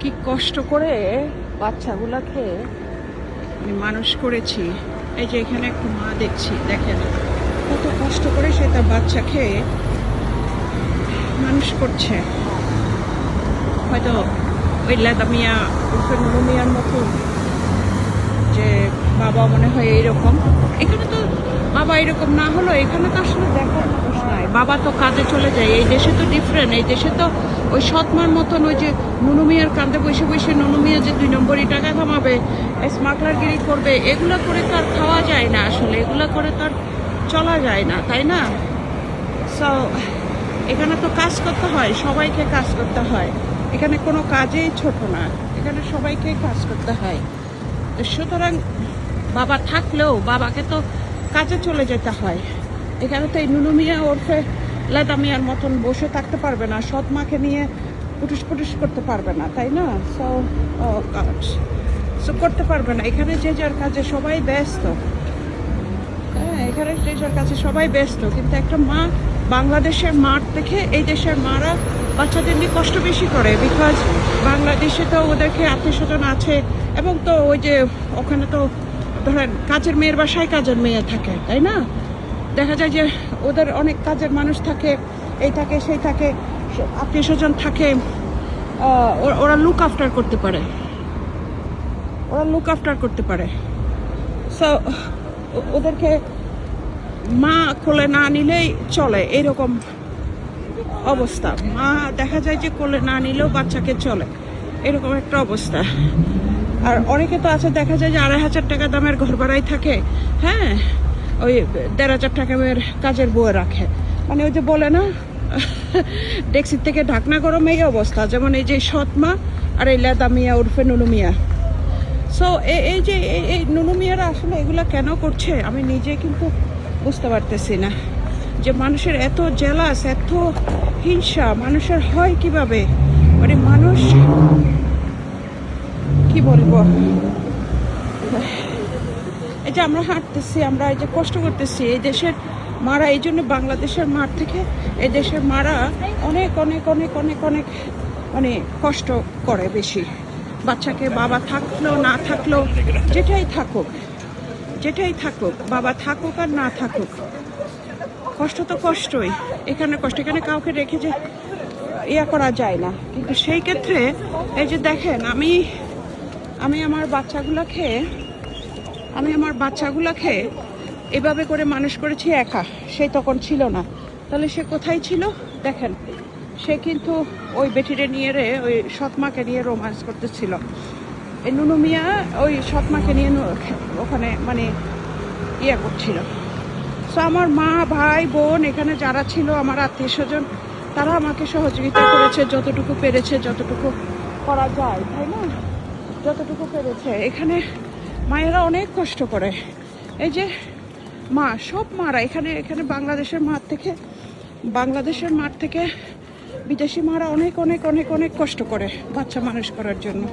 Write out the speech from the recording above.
কি কষ্ট করে বাচ্চাগুলাকে আমি মানুষ করেছি। এই যে এখানে একটা মা দেখছি, দেখেন কত কষ্ট করে সে তার বাচ্চাকে মানুষ করছে। হয়তো ওই লেদা মিয়া উর্ফে নুনু মিয়ার মতো যে বাবা মনে হয় এইরকম। এখানে তো বাবা এরকম না হলো, এখানে তো আসলে দেখার মানুষ নাই। বাবা তো কাজে চলে যায়। এই দেশে তো ডিফারেন্ট। এই দেশে তো ওই সৎমার মতন ওই যে নুনু মিয়ার কাঁধে বসে বসে নুনু মিয়া যে 2 নম্বরই টাকা কামাবে, স্মাগলারগিরি করবে, এগুলো করে তো আর খাওয়া যায় না। আসলে এগুলো করে তো আর চলা যায় না, তাই না? সো এখানে তো কাজ করতে হয়, সবাইকে কাজ করতে হয়। এখানে কোনো কাজেই ছোট না, এখানে সবাইকে কাজ করতে হয়। সুতরাং বাবা থাকলেও বাবাকে তো কাজে চলে যেতে হয়। এখানে তো এই নুনু মিয়া ওরফে লেদা মিয়ার মতন বসে থাকতে পারবে না, সৎ মাকে নিয়ে পুটুস পুটুস করতে পারবে না, তাই না? সো করতে পারবে না। এখানে যে যার কাজে সবাই ব্যস্ত। হ্যাঁ, এখানে যে যার কাছে সবাই ব্যস্ত। কিন্তু একটা মা বাংলাদেশের মাঠ দেখে এই দেশের মারা বাচ্চাদের নিয়ে কষ্ট বেশি করে। বিকজ বাংলাদেশে তো ওদেরকে আত্মীয় স্বজন আছে, এবং তো ওই যে ওখানে তো ধরেন কাজের মেয়ের বাসায় কাজের মেয়ে থাকে, তাই না? দেখা যায় যে ওদের অনেক কাজের মানুষ থাকে, এই থাকে সেই থাকে, আত্মীয় স্বজন থাকে। ওরা লুক আফটার করতে পারে, সো ওদেরকে মা কোলে না নিলেই চলে, এরকম অবস্থা। মা দেখা যায় যে কোলে না নিলেও বাচ্চাকে চলে, এরকম একটা অবস্থা। আর অনেকে তো আছে দেখা যায় যে 2,500 টাকা দামের ঘর ভাড়াই থাকে। হ্যাঁ, ওই 1,500 টাকার কাজের বউ রাখে। মানে ওই যে বলে না ডেক্সির থেকে ঢাকনা গরম, এই অবস্থা। যেমন এই যে সৎমা আর এই লেদা মিয়া উর্ফে নুনু মিয়া। সো এই যে এই নুনু মিয়ারা আসলে এগুলা কেন করছে আমি নিজে কিন্তু বুঝতে পারতেছি না। যে মানুষের এত জেলাস, এত হিংসা মানুষের হয় কিভাবে? মানে মানুষ কি বলবো, এই যে আমরা হাঁটতেছি, আমরা এই যে কষ্ট করতেছি, এই দেশের মারা, এই জন্য বাংলাদেশের মাঠ থেকে এই দেশের মারা অনেক অনেক অনেক অনেক অনেক মানে কষ্ট করে বেশি। বাচ্চাকে বাবা থাকলেও না থাকলেও, যেটাই থাকুক, বাবা থাকুক আর না থাকুক, কষ্ট তো কষ্টই। এখানে কষ্ট, এখানে কাউকে রেখে যে ইয়া করা যায় না। কিন্তু সেই ক্ষেত্রে এই যে দেখেন, আমি আমার বাচ্চাগুলাকে এভাবে করে মানুষ করেছি একা। সে তখন ছিল না, তাহলে সে কোথায় ছিল? দেখেন, সে কিন্তু ওই বেটিরে নিয়ে ওই সৎমাকে নিয়ে রোমান্স করতেছিল। এই নুনু মিয়া ওই সৎমাকে নিয়ে ওখানে মানে ইয়া করছিল। সো আমার মা, ভাই, বোন এখানে যারা ছিল, আমার আত্মীয় স্বজন, তারা আমাকে সহযোগিতা করেছে যতটুকু পেরেছে, যতটুকু করা যায়, তাই না? যতটুকু পেরেছে। এখানে মায়েরা অনেক কষ্ট করে। এই যে মা, সব মারা এখানে বাংলাদেশের মাঠ থেকে বিদেশি মারা অনেক অনেক অনেক অনেক কষ্ট করে বাচ্চা মানুষ করার জন্য।